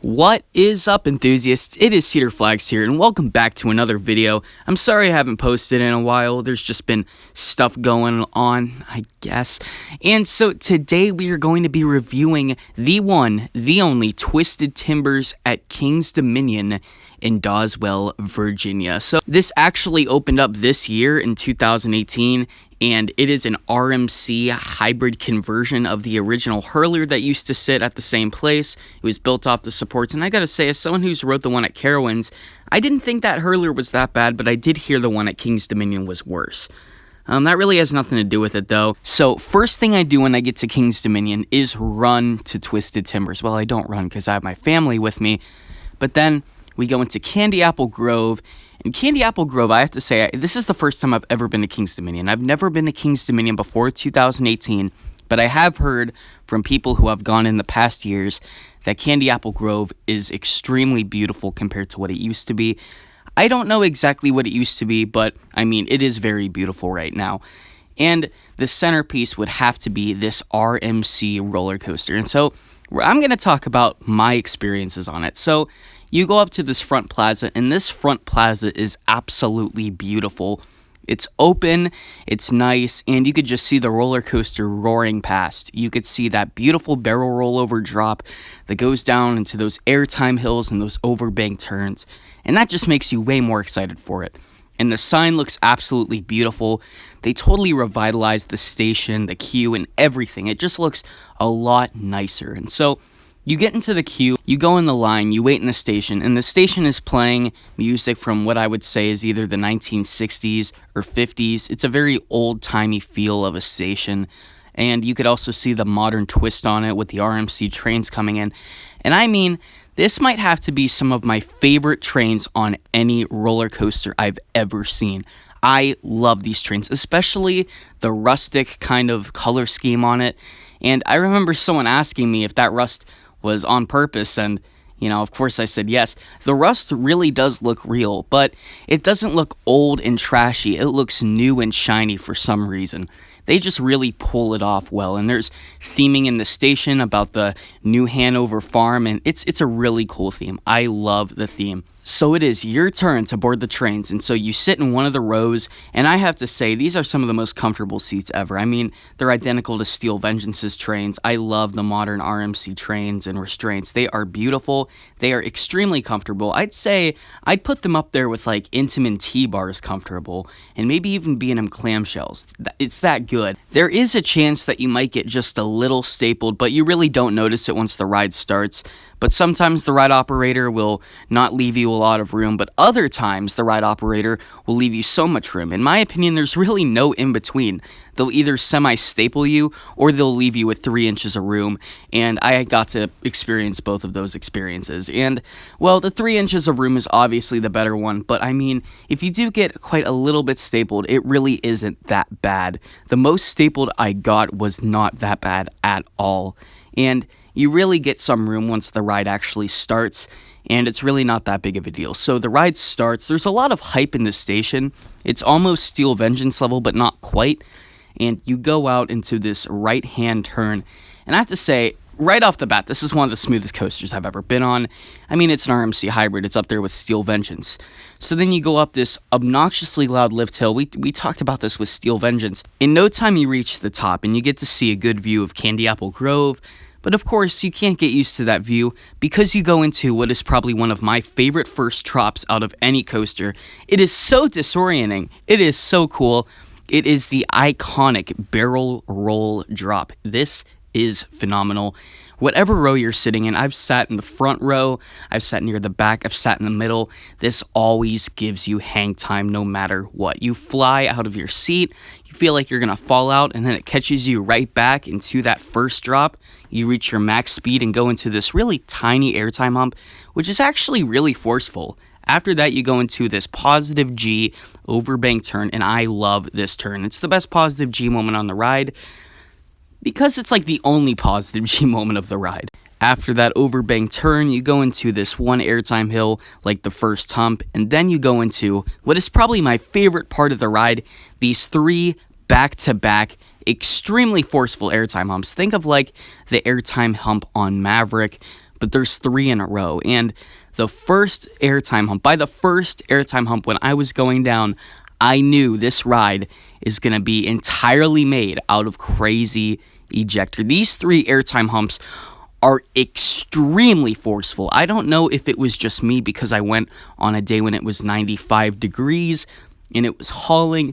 What is up, enthusiasts? It is Cedar Flags here, and welcome back to another video. I'm sorry I haven't posted in a while. There's just been stuff going on, I guess. And so today we are going to be reviewing the one, the only Twisted Timbers at King's Dominion in Doswell, Virginia. So this actually opened up this year in 2018, and it is an RMC hybrid conversion of the original hurler that used to sit at the same place. It was built off the supports, and I gotta say, as someone who's rode the one at Carowinds, I didn't think that hurler was that bad, but I did hear the one at King's Dominion was worse. That really has nothing to do with it, though. So, first thing I do when I get to King's Dominion is run to Twisted Timbers. Well, I don't run because I have my family with me, but then we go into Candy Apple Grove. In Candy Apple Grove, I have to say, this is the first time I've ever been to King's Dominion. I've never been to King's Dominion before 2018, but I have heard from people who have gone in the past years that Candy Apple Grove is extremely beautiful compared to what it used to be. I don't know exactly what it used to be, but I mean, it is very beautiful right now. And the centerpiece would have to be this RMC roller coaster. And so I'm going to talk about my experiences on it. So you go up to this front plaza, and this front plaza is absolutely beautiful. It's open, it's nice, and you could just see the roller coaster roaring past. You could see that beautiful barrel rollover drop that goes down into those airtime hills and those overbank turns, and that just makes you way more excited for it. And the sign looks absolutely beautiful. They totally revitalized the station, the queue, and everything. It just looks a lot nicer. And so you get into the queue, you go in the line, you wait in the station, and the station is playing music from what I would say is either the 1960s or 50s. It's a very old-timey feel of a station, and you could also see the modern twist on it with the RMC trains coming in. And I mean, this might have to be some of my favorite trains on any roller coaster I've ever seen. I love these trains, especially the rustic kind of color scheme on it. And I remember someone asking me if that rust was on purpose, and of course I said yes. The rust really does look real, but it doesn't look old and trashy. It looks new and shiny for some reason. They just really pull it off well, and there's theming in the station about the New Hanover farm, and it's a really cool theme. I love the theme. So it is your turn to board the trains, and so you sit in one of the rows, and I have to say, these are some of the most comfortable seats ever. I mean, they're identical to Steel Vengeance's trains. I love the modern RMC trains and restraints. They are beautiful. They are extremely comfortable. I'd say I'd put them up there with like Intamin T-bars comfortable, and maybe even B&M clamshells. It's that good. There is a chance that you might get just a little stapled, but you really don't notice it once the ride starts. But sometimes the ride operator will not leave you a lot of room, but other times the ride operator will leave you so much room. In my opinion, there's really no in-between. They'll either semi-staple you, or they'll leave you with 3 inches of room, and I got to experience both of those experiences. And, well, the 3 inches of room is obviously the better one, but I mean, if you do get quite a little bit stapled, it really isn't that bad. The most stapled I got was not that bad at all, and you really get some room once the ride actually starts, and it's really not that big of a deal. So the ride starts, there's a lot of hype in the station. It's almost Steel Vengeance level, but not quite. And you go out into this right-hand turn, and I have to say, right off the bat, this is one of the smoothest coasters I've ever been on. I mean, it's an RMC hybrid. It's up there with Steel Vengeance. So then you go up this obnoxiously loud lift hill. We talked about this with Steel Vengeance. In no time, you reach the top, and you get to see a good view of Candy Apple Grove. But of course, you can't get used to that view because you go into what is probably one of my favorite first drops out of any coaster. It is so disorienting. It is so cool. It is the iconic barrel roll drop. This is phenomenal. Whatever row you're sitting in, I've sat in the front row, I've sat near the back, I've sat in the middle. This always gives you hang time no matter what. You fly out of your seat, you feel like you're going to fall out, and then it catches you right back into that first drop. You reach your max speed and go into this really tiny airtime hump, which is actually really forceful. After that, you go into this positive G overbank turn, and I love this turn. It's the best positive G moment on the ride, because it's like the only positive G moment of the ride. After that overbank turn, you go into this one airtime hill, like the first hump, and then you go into what is probably my favorite part of the ride, these 3 back-to-back, extremely forceful airtime humps. Think of like the airtime hump on Maverick, but there's 3 in a row. And the first airtime hump, by the first airtime hump when I was going down, I knew this ride is going to be entirely made out of crazy ejector. These 3 airtime humps are extremely forceful. I don't know if it was just me because I went on a day when it was 95 degrees and it was hauling,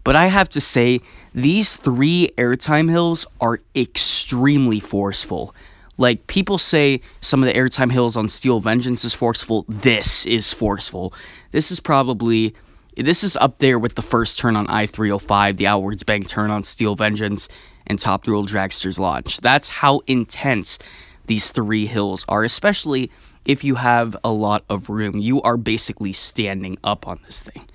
but I have to say these 3 airtime hills are extremely forceful. Like, people say some of the airtime hills on Steel Vengeance is forceful. This is forceful. This is up there with the first turn on I-305, the outwards bank turn on Steel Vengeance, and Top Thrill Dragster's Launch. That's how intense these 3 hills are, especially if you have a lot of room. You are basically standing up on this thing.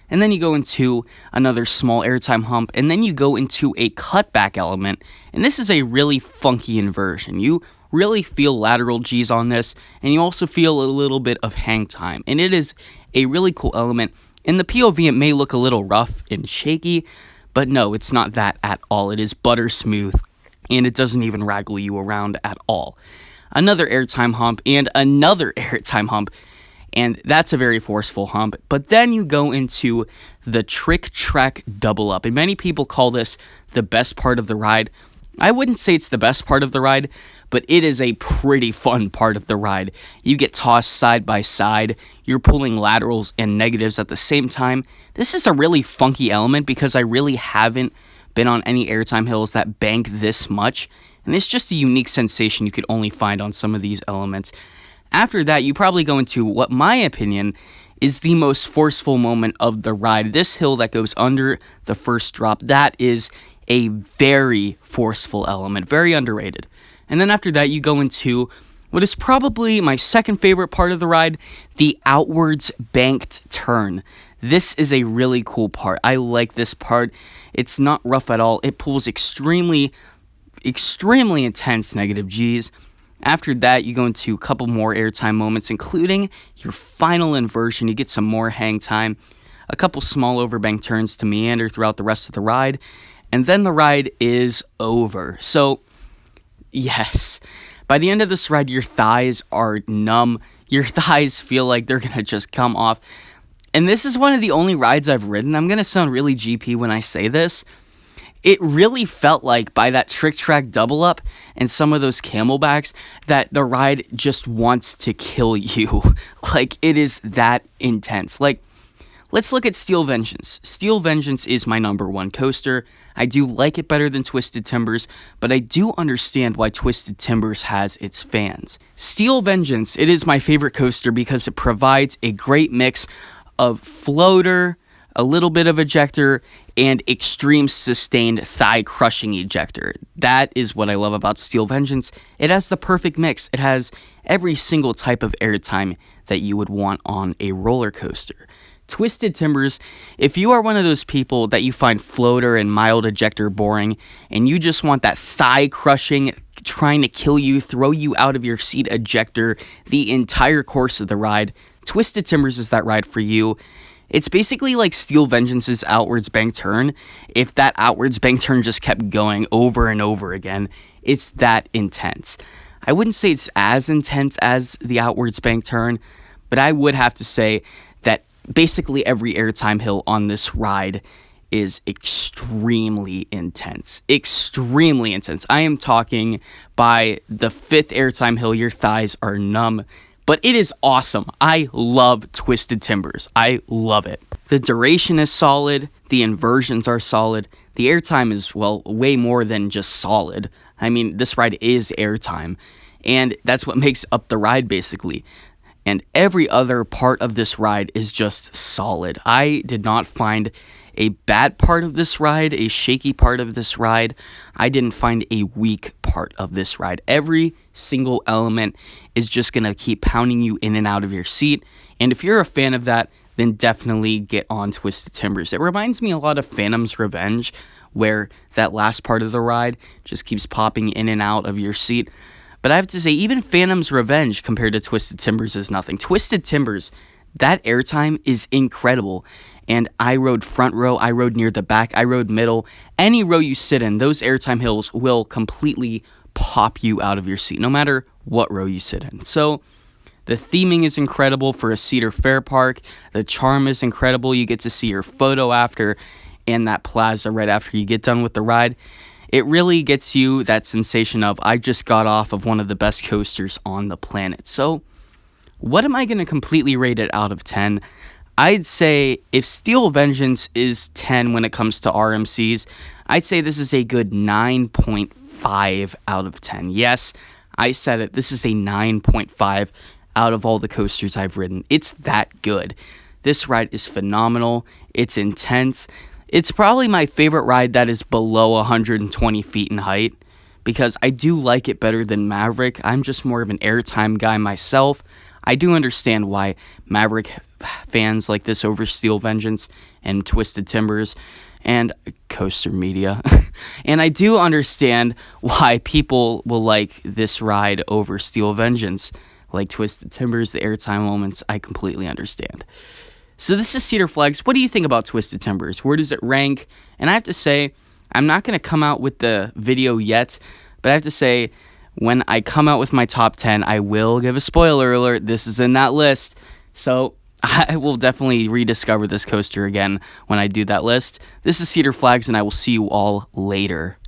And then you go into another small airtime hump, and then you go into a cutback element, and this is a really funky inversion. You really feel lateral G's on this, and you also feel a little bit of hang time, and it is a really cool element. In the POV, it may look a little rough and shaky, but no, it's not that at all. It is butter smooth, and it doesn't even raggle you around at all. Another airtime hump, and another airtime hump, and that's a very forceful hump. But then you go into the trick track double up, and many people call this the best part of the ride. I wouldn't say it's the best part of the ride, but it is a pretty fun part of the ride. You get tossed side by side, you're pulling laterals and negatives at the same time. This is a really funky element because I really haven't been on any airtime hills that bank this much, and it's just a unique sensation you could only find on some of these elements. After that, you probably go into what my opinion is the most forceful moment of the ride. This hill that goes under the first drop, that is a very forceful element, very underrated. And then after that, you go into what is probably my second favorite part of the ride, the outwards banked turn. This is a really cool part. I like this part. It's not rough at all. It pulls extremely intense negative G's. After that, you go into a couple more airtime moments, including your final inversion. You get some more hang time, a couple small overbank turns to meander throughout the rest of the ride, and then the ride is over. So, yes, by the end of this ride, your thighs are numb. Your thighs feel like they're going to just come off. And this is one of the only rides I've ridden. I'm going to sound really GP when I say this. It really felt like by that trick track double up and some of those camelbacks that the ride just wants to kill you. Like, it is that intense. Like, let's look at Steel Vengeance. Steel Vengeance is my number 1 coaster. I do like it better than Twisted Timbers, but I do understand why Twisted Timbers has its fans. Steel Vengeance, it is my favorite coaster because it provides a great mix of floater, a little bit of ejector, and extreme sustained thigh crushing ejector. That is what I love about Steel Vengeance. It has the perfect mix. It has every single type of airtime that you would want on a roller coaster. Twisted Timbers, if you are one of those people that you find floater and mild ejector boring, and you just want that thigh crushing, trying to kill you, throw you out of your seat ejector the entire course of the ride, Twisted Timbers is that ride for you. It's basically like Steel Vengeance's outwards bank turn. If that outwards bank turn just kept going over and over again, it's that intense. I wouldn't say it's as intense as the outwards bank turn, but I would have to say that basically every airtime hill on this ride is extremely intense. Extremely intense. I am talking by the 5th airtime hill, your thighs are numb. But it is awesome. I love Twisted Timbers. I love it. The duration is solid. The inversions are solid. The airtime is, well, way more than just solid. I mean, this ride is airtime. And that's what makes up the ride, basically. And every other part of this ride is just solid. I did not find a bad part of this ride, a shaky part of this ride. I didn't find a weak part of this ride. Every single element is just going to keep pounding you in and out of your seat. And if you're a fan of that, then definitely get on Twisted Timbers. It reminds me a lot of Phantom's Revenge, where that last part of the ride just keeps popping in and out of your seat. But I have to say, even Phantom's Revenge compared to Twisted Timbers is nothing. Twisted Timbers, that airtime is incredible. And I rode front row, I rode near the back, I rode middle. Any row you sit in, those airtime hills will completely pop you out of your seat, no matter what row you sit in. So the theming is incredible for a Cedar Fair park. The charm is incredible. You get to see your photo after in that plaza right after you get done with the ride. It really gets you that sensation of, I just got off of one of the best coasters on the planet. So what am I going to completely rate it out of 10? I'd say if Steel Vengeance is 10 when it comes to RMCs, I'd say this is a good 9.5 out of 10. Yes, I said it. This is a 9.5 out of all the coasters I've ridden. It's that good. This ride is phenomenal. It's intense. It's probably my favorite ride that is below 120 feet in height, because I do like it better than Maverick. I'm just more of an airtime guy myself. I do understand why Maverick fans like this over Steel Vengeance and Twisted Timbers and Coaster Media. And I do understand why people will like this ride over Steel Vengeance, like Twisted Timbers, the airtime moments. I completely understand. So this is Cedar Flags. What do you think about Twisted Timbers? Where does it rank? And I have to say, I'm not going to come out with the video yet, but I have to say, when I come out with my top 10, I will give a spoiler alert. This is in that list. So I will definitely rediscover this coaster again when I do that list. This is Cedar Flags, and I will see you all later.